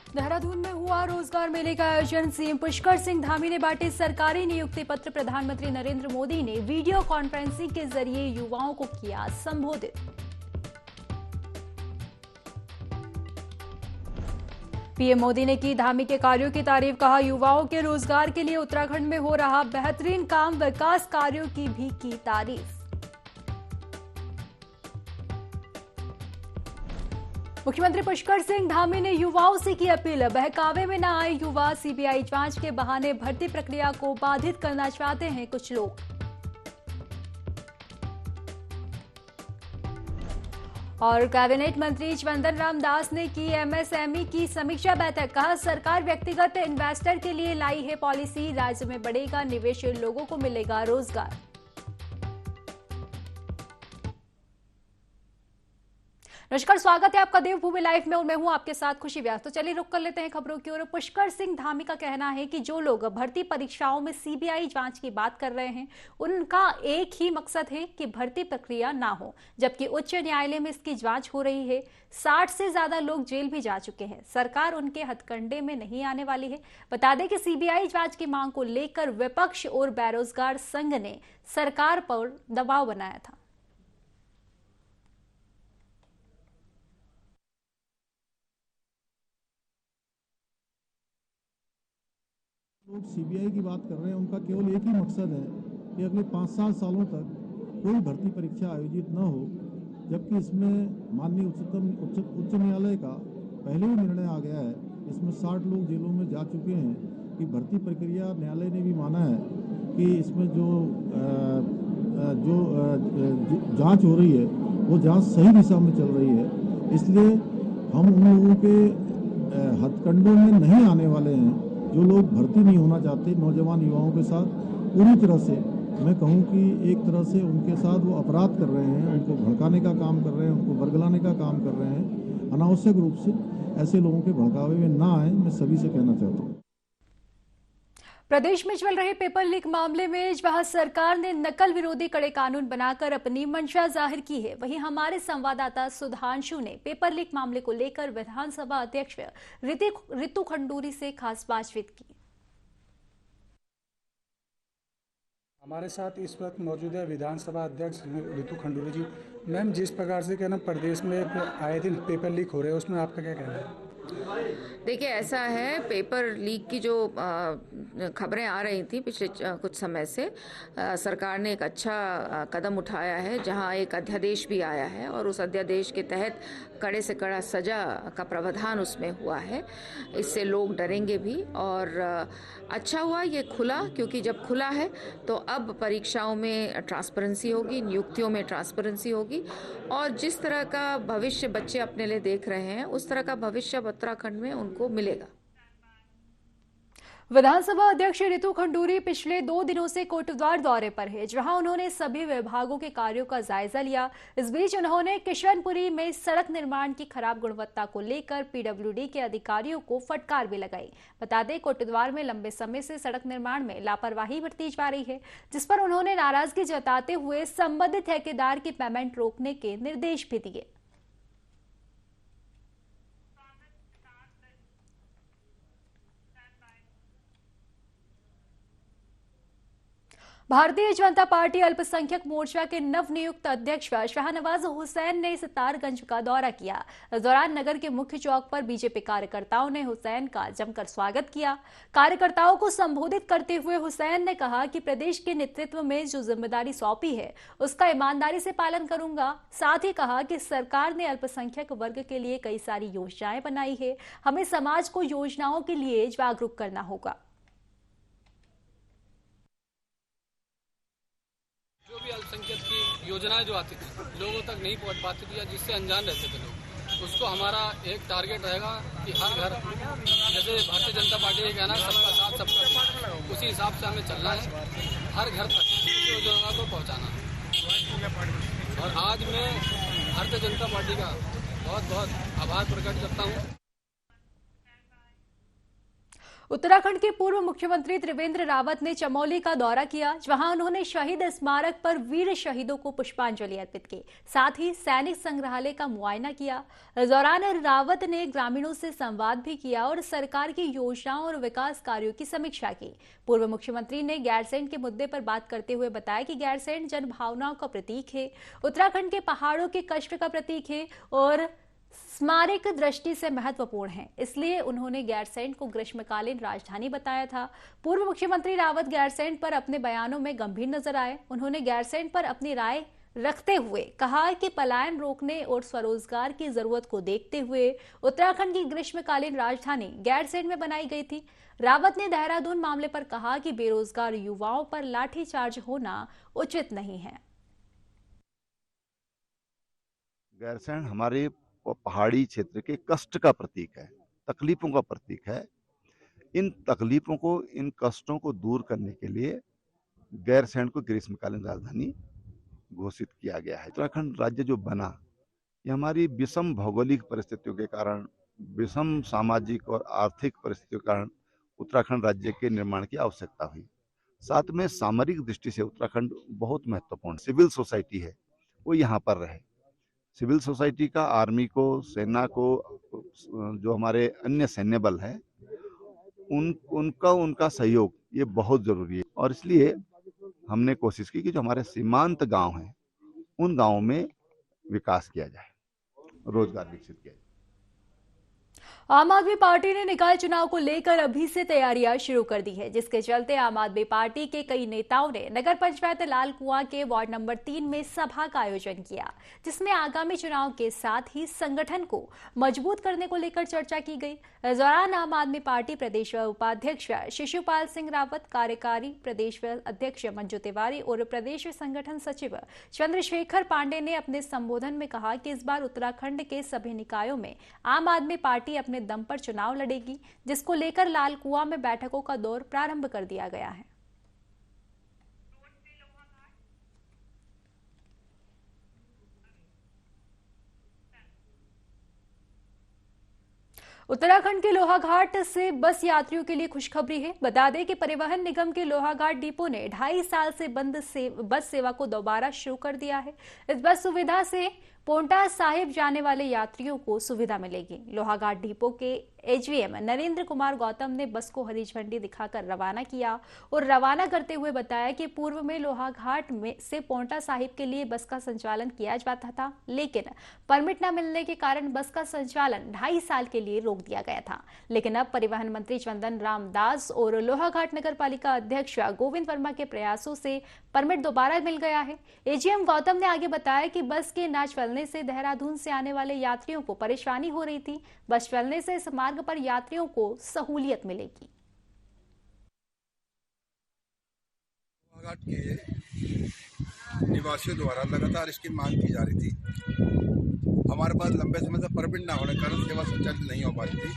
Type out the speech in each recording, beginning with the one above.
देहरादून में हुआ रोजगार मेले का आयोजन। सीएम पुष्कर सिंह धामी ने बांटे सरकारी नियुक्ति पत्र। प्रधानमंत्री नरेंद्र मोदी ने वीडियो कॉन्फ्रेंसिंग के जरिए युवाओं को किया संबोधित। पीएम मोदी ने की धामी के कार्यों की तारीफ। कहा, युवाओं के रोजगार के लिए उत्तराखंड में हो रहा बेहतरीन काम। विकास कार्यों की भी की तारीफ। मुख्यमंत्री पुष्कर सिंह धामी ने युवाओं से की अपील। बहकावे में न आए युवा। सीबीआई जांच के बहाने भर्ती प्रक्रिया को बाधित करना चाहते हैं कुछ लोग। और कैबिनेट मंत्री चंदन राम दास ने की एमएसएमई की समीक्षा बैठक। कहा, सरकार व्यक्तिगत इन्वेस्टर के लिए लाई है पॉलिसी। राज्य में बढ़ेगा निवेश, लोगों को मिलेगा रोजगार। नमस्कार, स्वागत है आपका देवभूमि लाइव में और मैं हूं आपके साथ खुशी व्यास। तो चलिए रुक कर लेते हैं खबरों की ओर। पुष्कर सिंह धामी का कहना है कि जो लोग भर्ती परीक्षाओं में सीबीआई जांच की बात कर रहे हैं, उनका एक ही मकसद है कि भर्ती प्रक्रिया ना हो, जबकि उच्च न्यायालय में इसकी जांच हो रही है। 60 से ज्यादा लोग जेल भी जा चुके हैं। सरकार उनके हथकंडे में नहीं आने वाली है। बता दें कि सीबीआई जांच की मांग को लेकर विपक्ष और बेरोजगार संघ ने सरकार पर दबाव बनाया था। लोग सीबीआई की बात कर रहे हैं, उनका केवल एक ही मकसद है कि अगले 5-7 सालों तक कोई भर्ती परीक्षा आयोजित न हो, जबकि इसमें माननीय उच्च न्यायालय का पहले ही निर्णय आ गया है। इसमें 60 लोग जेलों में जा चुके हैं कि भर्ती प्रक्रिया, न्यायालय ने भी माना है कि इसमें जो जांच हो रही है वो जांच सही दिशा में चल रही है। इसलिए हम उन लोगों के हथकंडों में नहीं आने वाले हैं जो लोग भर्ती नहीं होना चाहते। नौजवान युवाओं के साथ पूरी तरह से मैं कहूं कि एक तरह से उनके साथ वो अपराध कर रहे हैं, उनको भड़काने का काम कर रहे हैं, उनको बरगलाने का काम कर रहे हैं। अनावश्यक रूप से ऐसे लोगों के भड़कावे में ना आए, मैं सभी से कहना चाहता हूँ। प्रदेश में चल रहे पेपर लीक मामले में जहां सरकार ने नकल विरोधी कड़े कानून बनाकर अपनी मंशा जाहिर की है, वहीं हमारे संवाददाता सुधांशु ने पेपर लीक मामले को लेकर विधानसभा अध्यक्ष रितु खंडूरी से खास बातचीत की। हमारे साथ इस वक्त मौजूद है विधानसभा अध्यक्ष रितु खंडूरी जी। मैम, जिस प्रकार से कहना प्रदेश में आए दिन पेपर लीक हो रहे हैं, उसमें आपका क्या कहना है? देखिए, ऐसा है, पेपर लीक की जो खबरें आ रही थी पिछले कुछ समय से, सरकार ने एक अच्छा कदम उठाया है, जहां एक अध्यादेश भी आया है और उस अध्यादेश के तहत कड़े से कड़ा सजा का प्रावधान उसमें हुआ है। इससे लोग डरेंगे भी और अच्छा हुआ ये खुला, क्योंकि जब खुला है तो अब परीक्षाओं में ट्रांसपेरेंसी होगी, नियुक्तियों में ट्रांसपेरेंसी होगी और जिस तरह का भविष्य बच्चे अपने लिए देख रहे हैं उस तरह का भविष्य उत्तराखंड में उनको मिलेगा। विधानसभा अध्यक्ष रितु खंडूरी पिछले 2 दिनों से कोटद्वार दौरे पर है, जहां उन्होंने सभी विभागों के कार्यों का जायजा लिया। इस बीच उन्होंने किशनपुरी में सड़क निर्माण की खराब गुणवत्ता को लेकर पीडब्ल्यूडी के अधिकारियों को फटकार भी लगाई। बता दें, कोटद्वार में लंबे समय से सड़क निर्माण में लापरवाही बरती जा रही है, जिस पर उन्होंने नाराजगी जताते हुए संबंधित ठेकेदार की पेमेंट रोकने के निर्देश भी दिए। भारतीय जनता पार्टी अल्पसंख्यक मोर्चा के नवनियुक्त अध्यक्ष शाहनवाज हुसैन ने सितारगंज का दौरा किया। इस दौरान नगर के मुख्य चौक पर बीजेपी कार्यकर्ताओं ने हुसैन का जमकर स्वागत किया। कार्यकर्ताओं को संबोधित करते हुए हुसैन ने कहा कि प्रदेश के नेतृत्व में जो जिम्मेदारी सौंपी है उसका ईमानदारी से पालन करूंगा। साथ ही कहा कि सरकार ने अल्पसंख्यक वर्ग के लिए कई सारी योजनाएं बनाई है, हमें समाज को योजनाओं के लिए जागरूक करना होगा। जो भी अल्पसंख्यक की योजनाएं जो आती थी लोगों तक नहीं पहुंच पाती थी या जिससे अनजान रहते थे लोग, उसको हमारा एक टारगेट रहेगा कि हर घर, जैसे भारतीय जनता पार्टी का कहना है सबका साथ सबका विकास, उसी हिसाब से हमें चलना है। हर घर तक इस योजना को पहुंचाना है। और आज मैं भारतीय जनता पार्टी का बहुत बहुत आभार प्रकट करता हूँ। उत्तराखंड के पूर्व मुख्यमंत्री त्रिवेंद्र रावत ने चमोली का दौरा किया, जहां उन्होंने शहीद स्मारक पर वीर शहीदों को पुष्पांजलि अर्पित की। साथ ही सैनिक संग्रहालय का मुआयना किया। इस दौरान रावत ने ग्रामीणों से संवाद भी किया और सरकार की योजनाओं और विकास कार्यों की समीक्षा की। पूर्व मुख्यमंत्री ने गैरसैंण के मुद्दे पर बात करते हुए बताया कि गैरसैंण जनभावनाओं का प्रतीक है, उत्तराखंड के पहाड़ों के कष्ट का प्रतीक है और स्मारक दृष्टि से महत्वपूर्ण है, इसलिए उन्होंने गैरसैंण को ग्रीष्मकालीन राजधानी बताया था। पूर्व मुख्यमंत्री रावत गैरसैंण पर अपने बयानों में गंभीर नजर आए। उन्होंने गैरसैंण पर अपनी राय रखते हुए कहा कि पलायन रोकने और स्वरोजगार की जरूरत को देखते हुए उत्तराखंड की ग्रीष्मकालीन राजधानी गैरसैंण में बनाई गई थी। रावत ने देहरादून मामले पर कहा कि बेरोजगार युवाओं पर लाठीचार्ज होना उचित नहीं है। गैरसैंण हमारे पहाड़ी क्षेत्र के कष्ट का प्रतीक है, तकलीफों का प्रतीक है। इन तकलीफों को, इन कष्टों को दूर करने के लिए गैरसैंण को ग्रीष्मकालीन राजधानी घोषित किया गया है। उत्तराखंड राज्य जो बना, ये हमारी विषम भौगोलिक परिस्थितियों के कारण, विषम सामाजिक और आर्थिक परिस्थितियों के कारण उत्तराखंड राज्य के निर्माण की आवश्यकता हुई। साथ में सामरिक दृष्टि से उत्तराखंड बहुत महत्वपूर्ण, सिविल सोसाइटी है वो यहाँ पर रहे। सिविल सोसाइटी का आर्मी को, सेना को, जो हमारे अन्य सैन्य बल हैं, उनका सहयोग ये बहुत जरूरी है। और इसलिए हमने कोशिश की कि जो हमारे सीमांत गांव हैं उन गांवों में विकास किया जाए, रोजगार विकसित किया जाए। आम आदमी पार्टी ने निकाय चुनाव को लेकर अभी से तैयारियां शुरू कर दी है, जिसके चलते आम आदमी पार्टी के कई नेताओं ने नगर पंचायत लाल कुआं के वार्ड नंबर 3 में सभा का आयोजन किया, जिसमें आगामी चुनाव के साथ ही संगठन को मजबूत करने को लेकर चर्चा की गई। इस दौरान आम आदमी पार्टी प्रदेश उपाध्यक्ष शिशुपाल सिंह रावत, कार्यकारी प्रदेश अध्यक्ष मंजू तिवारी और प्रदेश संगठन सचिव चंद्रशेखर पांडे ने अपने संबोधन में कहा कि इस बार उत्तराखंड के सभी निकायों में आम आदमी पार्टी अपने दम पर चुनाव लड़ेगी, जिसको लेकर लाल कुआं में बैठकों का दौर प्रारंभ कर दिया गया है। उत्तराखंड के लोहाघाट से बस यात्रियों के लिए खुशखबरी है। बता दें कि परिवहन निगम के लोहाघाट डिपो ने 2.5 साल से बंद बस सेवा को दोबारा शुरू कर दिया है। इस बस सुविधा से पोंटा साहिब जाने वाले यात्रियों को सुविधा मिलेगी। लोहाघाट डिपो के एजीएम नरेंद्र कुमार गौतम ने बस को हरी झंडी दिखाकर रवाना किया और रवाना करते हुए बताया कि पूर्व में लोहाघाट में से पोंटा साहिब के लिए बस का संचालन किया जाता था, लेकिन परमिट न मिलने के कारण बस का संचालन 2.5 साल के लिए रोक दिया गया था। लेकिन अब परिवहन मंत्री चंदन राम दास और लोहाघाट नगर पालिका अध्यक्ष गोविंद वर्मा के प्रयासों से परमिट दोबारा मिल गया है। एजीएम गौतम ने आगे बताया कि बस के न चलने से देहरादून से आने वाले यात्रियों को परेशानी हो रही थी। बस चलने से इस मार्ग पर यात्रियों को सहूलियत मिलेगी। लोहाघाट के निवासियों द्वारा लगातार इसकी मांग की जा रही थी। हमारे पास लंबे समय से परमिट न होने के कारण सेवा संचालित नहीं हो पा रही थी।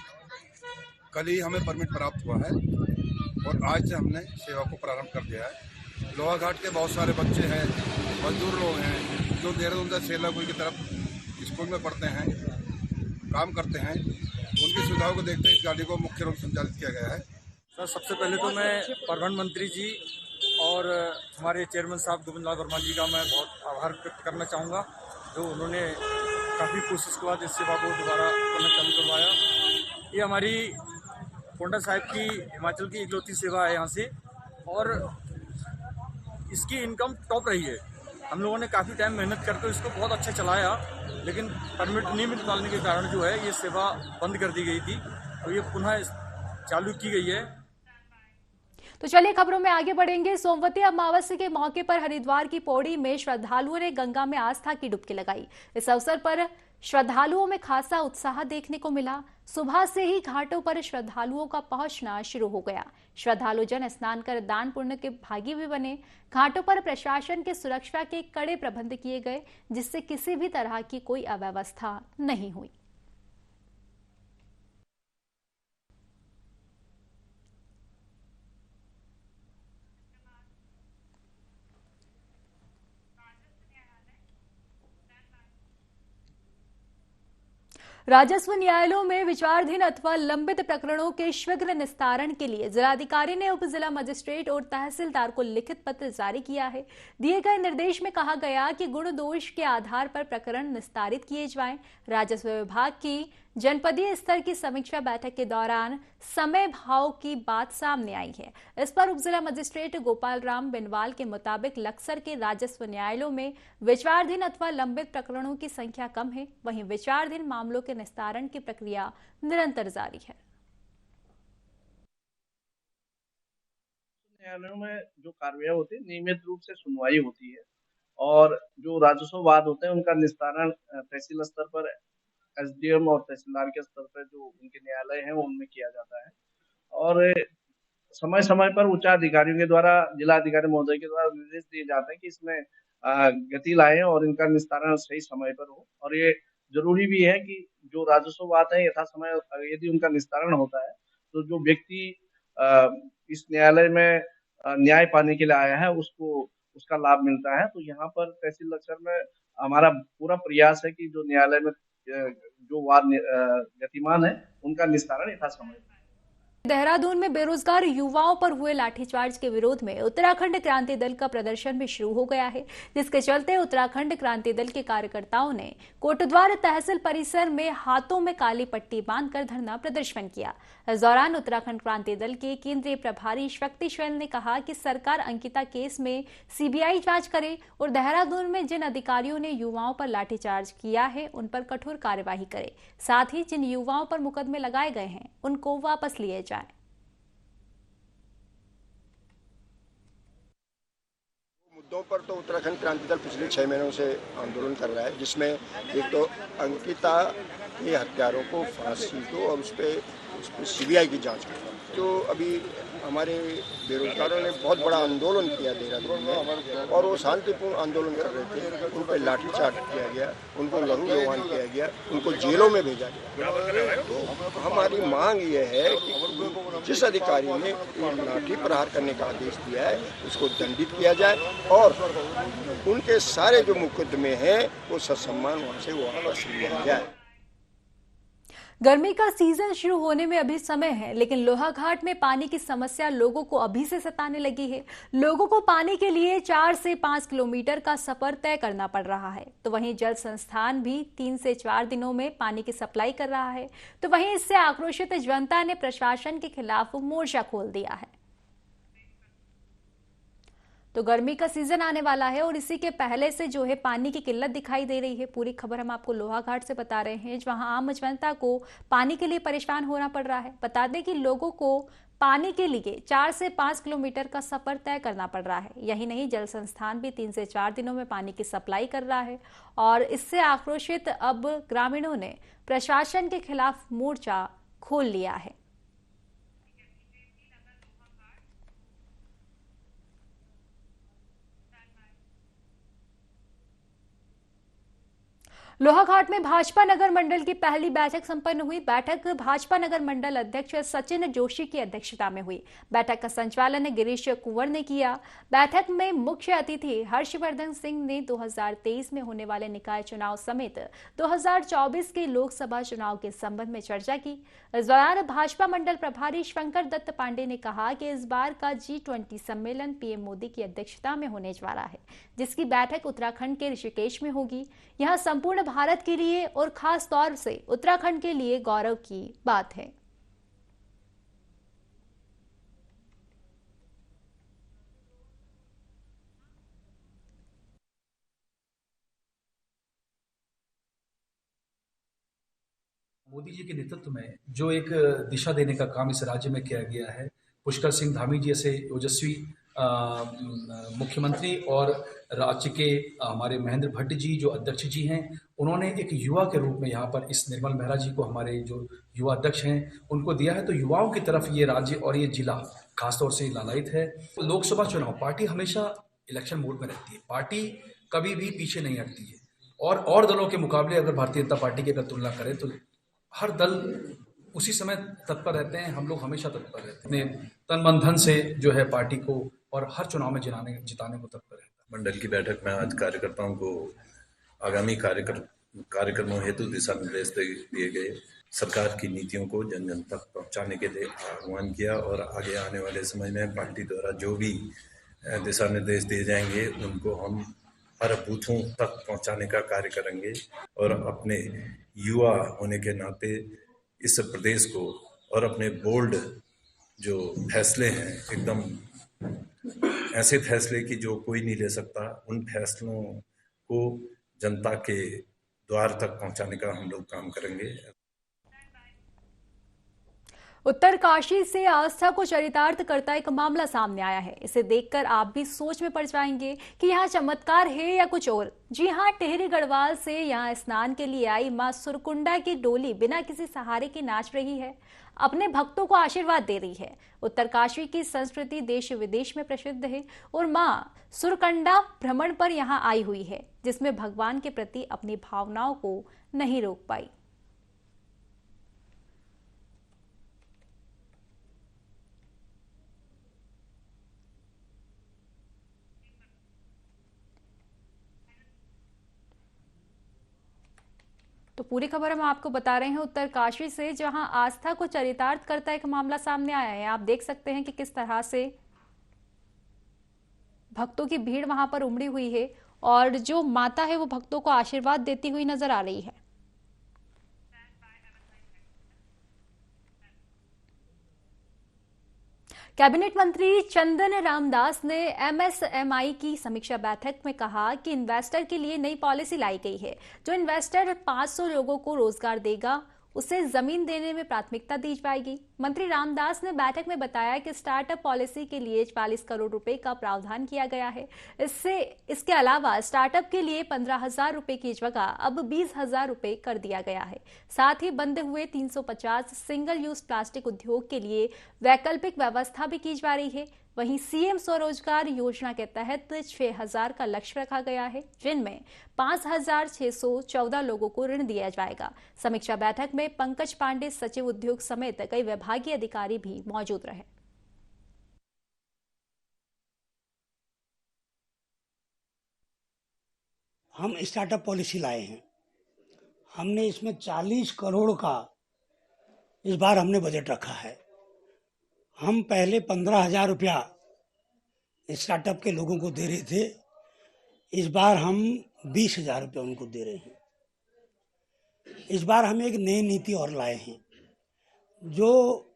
कल ही हमें परमिट प्राप्त हुआ है और आज से हमने सेवा को प्रारंभ कर दिया है। लोहाघाट के बहुत सारे बच्चे हैं, मजदूर लोग हैं जो देहरादून से सेलाकुई की तरफ स्कूल में पढ़ते हैं, काम करते हैं। उनकी सुविधाओं को देखते हुए इस गाड़ी को मुख्य रूप से संचालित किया गया है। सर, सबसे पहले तो मैं परिवहन मंत्री जी और हमारे चेयरमैन साहब गोविंद लाल वर्मा जी का मैं बहुत आभार व्यक्त करना चाहूँगा, जो उन्होंने काफ़ी कोशिश के बाद इस सेवा को दोबारा करना चालू करवाया। ये हमारी पोंटा साहिब की हिमाचल की इकलौती सेवा है यहाँ से, और इसकी इनकम टॉप रही है। हम लोगों ने काफ़ी टाइम मेहनत करके इसको बहुत अच्छा चलाया, लेकिन परमिट नहीं निकालने के कारण जो है ये सेवा बंद कर दी गई थी, तो ये पुनः चालू की गई है। तो चलिए खबरों में आगे बढ़ेंगे। सोमवती अमावस्या के मौके पर हरिद्वार की पौड़ी में श्रद्धालुओं ने गंगा में आस्था की डुबकी लगाई। इस अवसर पर श्रद्धालुओं में खासा उत्साह देखने को मिला। सुबह से ही घाटों पर श्रद्धालुओं का पहुंचना शुरू हो गया। श्रद्धालु जन स्नान कर दान पुण्य के भागी भी बने। घाटों पर प्रशासन के सुरक्षा के कड़े प्रबंध किए गए, जिससे किसी भी तरह की कोई अव्यवस्था नहीं हुई। राजस्व न्यायालयों में विचाराधीन अथवा लंबित प्रकरणों के शीघ्र निस्तारण के लिए जिलाधिकारी ने उप जिला मजिस्ट्रेट और तहसीलदार को लिखित पत्र जारी किया है। दिए गए निर्देश में कहा गया कि गुण दोष के आधार पर प्रकरण निस्तारित किए जाएं। राजस्व विभाग की जनपदीय स्तर की समीक्षा बैठक के दौरान समय भाव की बात सामने आई है। इस पर उप जिला मजिस्ट्रेट गोपाल राम बिनवाल के मुताबिक लक्सर के राजस्व न्यायालयों में विचाराधीन अथवा लंबित प्रकरणों की संख्या कम है, वहीं विचाराधीन मामलों के निस्तारण की प्रक्रिया निरंतर जारी है। न्यायालयों में जो कार्रवाई होती है नियमित रूप से सुनवाई होती है और जो राजस्व वाद होते हैं उनका निस्तारण तहसील स्तर पर एसडीएम और तहसीलदार के स्तर पर जो उनके न्यायालय हैं उनमें किया जाता है और समय समय पर उच्च अधिकारियों के द्वारा जिला अधिकारी महोदय के द्वारा निर्देश दिए जाते हैं कि इसमें गति लाएं और इनका निस्तारण सही समय पर हो। और ये जरूरी भी है कि जो राजस्व वाद है यथा समय यदि उनका निस्तारण होता है तो जो व्यक्ति इस न्यायालय में न्याय पाने के लिए आया है उसको उसका लाभ मिलता है। तो यहाँ पर तहसील लक्सर में हमारा पूरा प्रयास है कि जो न्यायालय में जो वाद गतिमान है उनका निस्तारण यथा समय। देहरादून में बेरोजगार युवाओं पर हुए लाठीचार्ज के विरोध में उत्तराखंड क्रांति दल का प्रदर्शन भी शुरू हो गया है, जिसके चलते उत्तराखंड क्रांति दल के कार्यकर्ताओं ने कोटद्वार तहसील परिसर में हाथों में काली पट्टी बांधकर धरना प्रदर्शन किया। इस दौरान उत्तराखंड क्रांति दल के केंद्रीय प्रभारी शक्ति शैल ने कहा कि सरकार अंकिता केस में सीबीआई जांच करे और देहरादून में जिन अधिकारियों ने युवाओं पर लाठीचार्ज किया है उन पर कठोर कार्यवाही करे, साथ ही जिन युवाओं पर मुकदमे लगाए गए हैं उनको वापस लिए जाए। मुद्दों पर तो उत्तराखंड क्रांति दल पिछले 6 महीनों से आंदोलन कर रहा है, जिसमें एक तो अंकिता के हत्यारों को फांसी दो और उस पर सीबीआई की जांच करो। जो अभी हमारे बेरोजगारों ने बहुत बड़ा आंदोलन किया देहरादून में और वो शांतिपूर्ण आंदोलन कर रहे थे, उन पर लाठीचार्ज किया गया, उनको लहू लुहान किया गया, उनको जेलों में भेजा गया। तो हमारी मांग ये है कि जिस अधिकारी ने लाठी प्रहार करने का आदेश दिया है उसको दंडित किया जाए और उनके सारे जो मुकदमे हैं वो ससम्मान वहाँ से वापस लिया जाए। गर्मी का सीजन शुरू होने में अभी समय है, लेकिन लोहाघाट में पानी की समस्या लोगों को अभी से सताने लगी है। लोगों को पानी के लिए 4 से 5 किलोमीटर का सफर तय करना पड़ रहा है। तो वहीं जल संस्थान भी 3 से 4 दिनों में पानी की सप्लाई कर रहा है। तो वहीं इससे आक्रोशित जनता ने प्रशासन के खिलाफ मोर्चा खोल दिया है। तो गर्मी का सीजन आने वाला है और इसी के पहले से जो है पानी की किल्लत दिखाई दे रही है। पूरी खबर हम आपको लोहाघाट से बता रहे हैं, जहां आम जनता को पानी के लिए परेशान होना पड़ रहा है। बता दें कि लोगों को पानी के लिए 4 से 5 किलोमीटर का सफर तय करना पड़ रहा है। यही नहीं, जल संस्थान भी 3 से 4 दिनों में पानी की सप्लाई कर रहा है और इससे आक्रोशित अब ग्रामीणों ने प्रशासन के खिलाफ मोर्चा खोल लिया है। लोहाघाट में भाजपा नगर मंडल की पहली बैठक संपन्न हुई। बैठक भाजपा नगर मंडल अध्यक्ष सचिन जोशी की अध्यक्षता में हुई। बैठक का संचालन गिरीश कुंवर ने किया। बैठक में मुख्य अतिथि हर्षवर्धन सिंह ने 2023 में होने वाले निकाय चुनाव समेत 2024 के लोकसभा चुनाव के संबंध में चर्चा की। इस दौरान भाजपा मंडल प्रभारी शंकर दत्त पांडे ने कहा कि इस बार का G20 सम्मेलन पीएम मोदी की अध्यक्षता में होने वाला है, जिसकी बैठक उत्तराखंड के ऋषिकेश में होगी। यहां संपूर्ण भारत के लिए और खास तौर से उत्तराखंड के लिए गौरव की बात है। मोदी जी के नेतृत्व में जो एक दिशा देने का काम इस राज्य में किया गया है, पुष्कर सिंह धामी जी जैसे ओजस्वी मुख्यमंत्री और राज्य के हमारे महेंद्र भट्ट जी जो अध्यक्ष जी हैं, उन्होंने एक युवा के रूप में यहाँ पर इस निर्मल मेहरा जी को, हमारे जो युवा अध्यक्ष हैं, उनको दिया है। तो युवाओं की तरफ ये राज्य और ये जिला खासतौर से लालायित है। लोकसभा चुनाव पार्टी हमेशा इलेक्शन मोड में रहती है, पार्टी कभी भी पीछे नहीं हटती है और दलों के मुकाबले अगर भारतीय जनता पार्टी की अगर तुलना करें तो हर दल उसी समय तत्पर रहते हैं। हम लोग हमेशा तत्पर रहते हैं, तन मन धन से जो है पार्टी को और हर चुनाव में जिताने को तत्पर रहता है। मंडल की बैठक में आज कार्यकर्ताओं को आगामी कार्यक्रमों हेतु दिशा निर्देश दिए गए। सरकार की नीतियों को जन जन तक पहुंचाने के लिए आह्वान किया और आगे आने वाले समय में पार्टी द्वारा जो भी दिशा निर्देश दिए जाएंगे उनको हम हर बूथों तक पहुंचाने का कार्य करेंगे और अपने युवा होने के नाते इस प्रदेश को और अपने बोल्ड जो फैसले हैं, एकदम ऐसे फैसले की जो कोई नहीं ले सकता, उन फैसलों को जनता के द्वार तक पहुंचाने का हम लोग काम करेंगे। उत्तरकाशी से आस्था को चरितार्थ करता एक मामला सामने आया है। इसे देखकर आप भी सोच में पड़ जाएंगे कि यहाँ चमत्कार है या कुछ और। जी हाँ, टिहरी गढ़वाल से यहाँ स्नान के लिए आई मां सुरकुंडा की डोली बिना किसी सहारे के नाच रही है, अपने भक्तों को आशीर्वाद दे रही है। उत्तरकाशी की संस्कृति देश विदेश में प्रसिद्ध है और मां सुरकुंडा भ्रमण पर यहाँ आई हुई है, जिसमें भगवान के प्रति अपनी भावनाओं को नहीं रोक पाई। तो पूरी खबर हम आपको बता रहे हैं उत्तरकाशी से, जहां आस्था को चरितार्थ करता एक मामला सामने आया है। आप देख सकते हैं कि किस तरह से भक्तों की भीड़ वहां पर उमड़ी हुई है और जो माता है वो भक्तों को आशीर्वाद देती हुई नजर आ रही है। कैबिनेट मंत्री चंदन रामदास ने एमएसएमई की समीक्षा बैठक में कहा कि इन्वेस्टर के लिए नई पॉलिसी लाई गई है। जो इन्वेस्टर 500 लोगों को रोजगार देगा उसे जमीन देने में प्राथमिकता दी जाएगी। मंत्री रामदास ने बैठक में बताया कि स्टार्टअप पॉलिसी के लिए 40 करोड़ रुपए का प्रावधान किया गया है। इसके अलावा स्टार्टअप के लिए 15,000 रुपए की जगह अब 20,000 रुपए कर दिया गया है। साथ ही बंद हुए 350 सिंगल यूज प्लास्टिक उद्योग के लिए वैकल्पिक व्यवस्था भी की जा रही है। वहीं सीएम स्वरोजगार योजना के तहत 6,000 का लक्ष्य रखा गया है, जिनमें 5,614 लोगों को ऋण दिया जाएगा। समीक्षा बैठक में पंकज पांडे सचिव उद्योग समेत कई विभागीय अधिकारी भी मौजूद रहे। हम स्टार्टअप पॉलिसी लाए हैं। हमने इसमें 40 करोड़ का इस बार हमने बजट रखा है। हम पहले 15,000 रुपया स्टार्टअप के लोगों को दे रहे थे, इस बार हम 20,000 रुपया उनको दे रहे हैं। इस बार हम एक नई नीति और लाए हैं। जो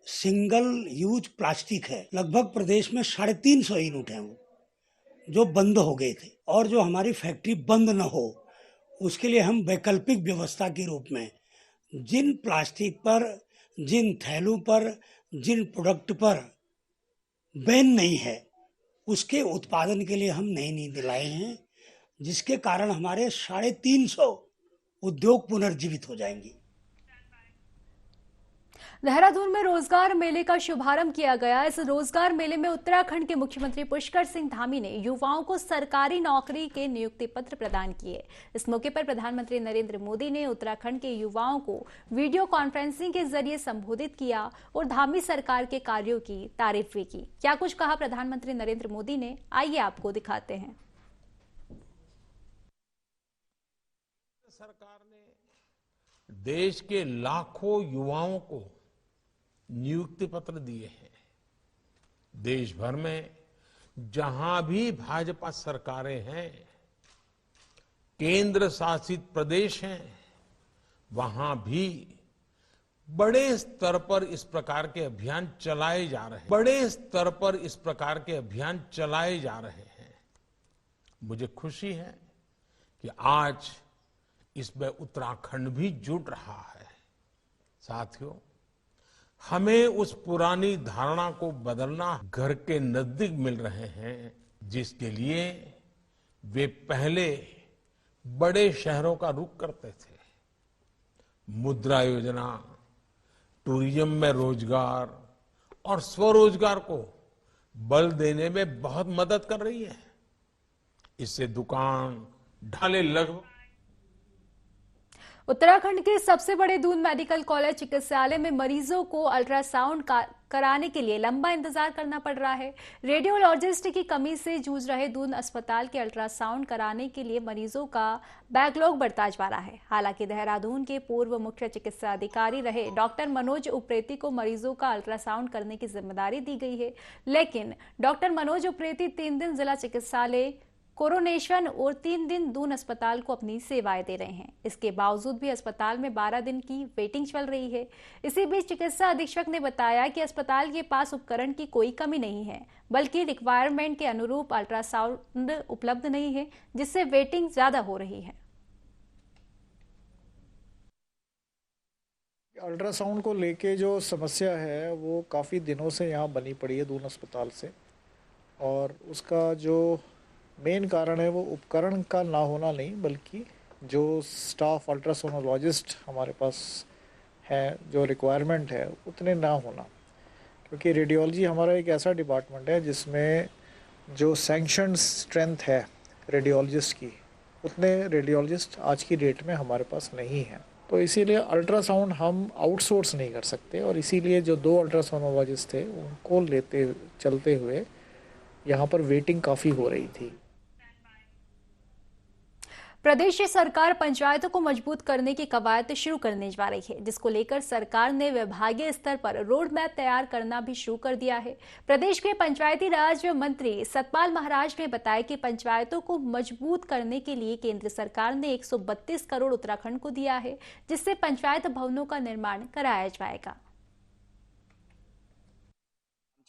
सिंगल यूज प्लास्टिक है, लगभग प्रदेश में 350 यूनिट हैं वो जो बंद हो गए थे, और जो हमारी फैक्ट्री बंद न हो उसके लिए हम वैकल्पिक व्यवस्था के रूप में जिन प्लास्टिक पर, जिन थैलों पर, जिन प्रोडक्ट पर बैन नहीं है उसके उत्पादन के लिए हम नई नीति लाए हैं, जिसके कारण हमारे 350 उद्योग पुनर्जीवित हो जाएंगे। देहरादून में रोजगार मेले का शुभारंभ किया गया। इस रोजगार मेले में उत्तराखंड के मुख्यमंत्री पुष्कर सिंह धामी ने युवाओं को सरकारी नौकरी के नियुक्ति पत्र प्रदान किए। इस मौके पर प्रधानमंत्री नरेंद्र मोदी ने उत्तराखंड के युवाओं को वीडियो कॉन्फ्रेंसिंग के जरिए संबोधित किया और धामी सरकार के कार्यों की तारीफ भी की। क्या कुछ कहा प्रधानमंत्री नरेंद्र मोदी ने, आइए आपको दिखाते हैं। सरकार ने देश के लाखों युवाओं को नियुक्ति पत्र दिए हैं। देश भर में जहां भी भाजपा सरकारें हैं, केंद्र शासित प्रदेश हैं, वहां भी बड़े स्तर पर इस प्रकार के अभियान चलाए जा रहे हैं। बड़े स्तर पर इस प्रकार के अभियान चलाए जा रहे हैं। मुझे खुशी है कि आज इसमें उत्तराखंड भी जुट रहा है। साथियों, हमें उस पुरानी धारणा को बदलना, घर के नजदीक मिल रहे हैं, जिसके लिए वे पहले बड़े शहरों का रुख करते थे। मुद्रा योजना टूरिज्म में रोजगार और स्वरोजगार को बल देने में बहुत मदद कर रही है। इससे दुकान, ढाले लगभग उत्तराखंड के सबसे बड़े दून मेडिकल कॉलेज चिकित्सालय में मरीजों को अल्ट्रासाउंड कराने के लिए लंबा इंतजार करना पड़ रहा है। रेडियोलॉजिस्ट की कमी से जूझ रहे दून अस्पताल के अल्ट्रासाउंड कराने के लिए मरीजों का बैकलॉग बढ़ता जा रहा है। हालांकि देहरादून के पूर्व मुख्य चिकित्सा अधिकारी रहे डॉक्टर मनोज उप्रेती को मरीजों का अल्ट्रासाउंड करने की जिम्मेदारी दी गई है, लेकिन डॉक्टर मनोज उप्रेती 3 दिन जिला चिकित्सालय कोरोनेशन और 3 दिन दून अस्पताल को अपनी सेवाएं दे रहे हैं। इसके बावजूद भी अस्पताल में 12 दिन की वेटिंग चल रही है। इसी बीच चिकित्सा अधीक्षक ने बताया कि अस्पताल के पास उपकरण की कोई कमी नहीं है, बल्कि रिक्वायरमेंट के अनुरूप अल्ट्रासाउंड उपलब्ध नहीं है, जिससे वेटिंग ज्यादा हो रही है। अल्ट्रासाउंड को लेके जो समस्या है वो काफ़ी दिनों से यहाँ बनी पड़ी है दून अस्पताल से, और उसका जो मेन कारण है वो उपकरण का ना होना नहीं, बल्कि जो स्टाफ अल्ट्रासोनोलॉजिस्ट हमारे पास है, जो रिक्वायरमेंट है उतने ना होना। क्योंकि रेडियोलॉजी हमारा एक ऐसा डिपार्टमेंट है जिसमें जो सैंक्शनड स्ट्रेंथ है रेडियोलॉजिस्ट की, उतने रेडियोलॉजिस्ट आज की डेट में हमारे पास नहीं है। तो इसीलिए अल्ट्रासाउंड हम आउटसोर्स नहीं कर सकते, और इसीलिए जो 2 अल्ट्रासोनोलॉजिस्ट थे उनको लेते चलते हुए यहाँ पर वेटिंग काफ़ी हो रही थी। प्रदेश सरकार पंचायतों को मजबूत करने की कवायद शुरू करने जा रही है, जिसको लेकर सरकार ने विभागीय स्तर पर रोड मैप तैयार करना भी शुरू कर दिया है। प्रदेश के पंचायती राज मंत्री सतपाल महाराज ने बताया कि पंचायतों को मजबूत करने के लिए केंद्र सरकार ने 132 करोड़ उत्तराखंड को दिया है, जिससे पंचायत भवनों का निर्माण कराया जाएगा।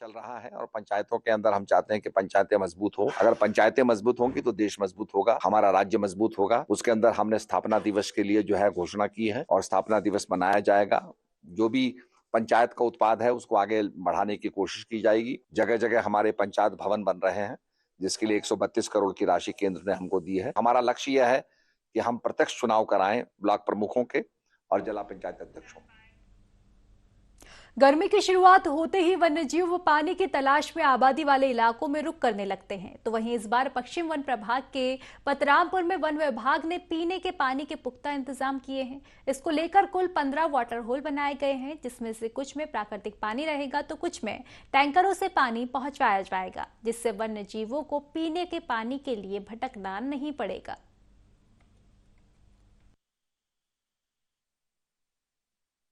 चल रहा है, और पंचायतों के अंदर हम चाहते हैं कि पंचायतें मजबूत हो। अगर पंचायतें मजबूत होंगी तो देश मजबूत होगा, हमारा राज्य मजबूत होगा। उसके अंदर हमने स्थापना दिवस के लिए जो है घोषणा की है, और स्थापना दिवस मनाया जाएगा। जो भी पंचायत का उत्पाद है उसको आगे बढ़ाने की कोशिश की जाएगी। जगह जगह हमारे पंचायत भवन बन रहे हैं, जिसके लिए 132 करोड़ की राशि केंद्र ने हमको दी है। हमारा लक्ष्य यह है कि हम प्रत्यक्ष चुनाव कराएं ब्लॉक प्रमुखों के और जिला पंचायत अध्यक्षों। गर्मी की शुरुआत होते ही वन्यजीव व पानी की तलाश में आबादी वाले इलाकों में रुख करने लगते हैं। तो वहीं इस बार पश्चिम वन प्रभाग के पतरामपुर में वन विभाग ने पीने के पानी के पुख्ता इंतजाम किए हैं। इसको लेकर कुल 15 वाटर होल बनाए गए हैं, जिसमें से कुछ में प्राकृतिक पानी रहेगा तो कुछ में टैंकरों से पानी पहुंचाया जाएगा, जिससे वन्यजीवों को पीने के पानी के लिए भटकना नहीं पड़ेगा।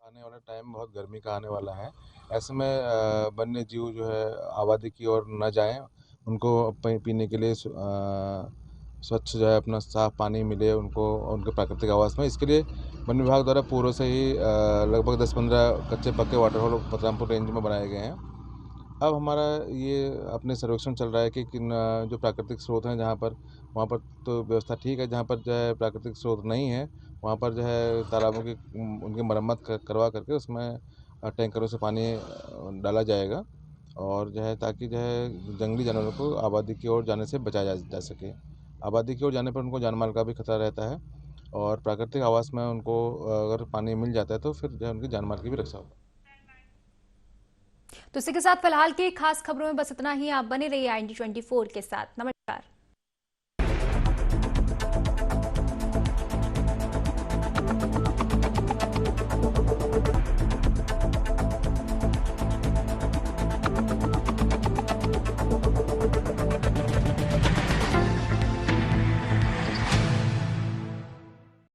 आने वाला टाइम बहुत गर्मी का आने वाला है। ऐसे में वन्य जीव जो है आबादी की ओर न जाएं, उनको पीने के लिए स्वच्छ जो है अपना साफ पानी मिले उनको, उनके प्राकृतिक आवास में। इसके लिए वन विभाग द्वारा पूर्व से ही लगभग 10-15 कच्चे पक्के वाटर होल पतरामपुर रेंज में बनाए गए हैं। अब हमारा ये अपने सर्वेक्षण चल रहा है कि किन जो प्राकृतिक स्रोत हैं जहाँ पर, वहाँ पर तो व्यवस्था ठीक है। जहाँ पर जो है प्राकृतिक स्रोत नहीं है वहाँ पर जो है तालाबों की उनकी मरम्मत करवा करके उसमें टैंकरों से पानी डाला जाएगा, और जो है ताकि जो है जंगली जानवरों को आबादी की ओर जाने से बचाया जा सके। आबादी की ओर जाने पर उनको जानमाल का भी खतरा रहता है, और प्राकृतिक आवास में उनको अगर पानी मिल जाता है तो फिर जो है उनकी जानमाल की भी रक्षा होगी। तो इसी के साथ फिलहाल की खास खबरों में बस इतना ही। आप बने रहिए IND24 के साथ। नमस्कार।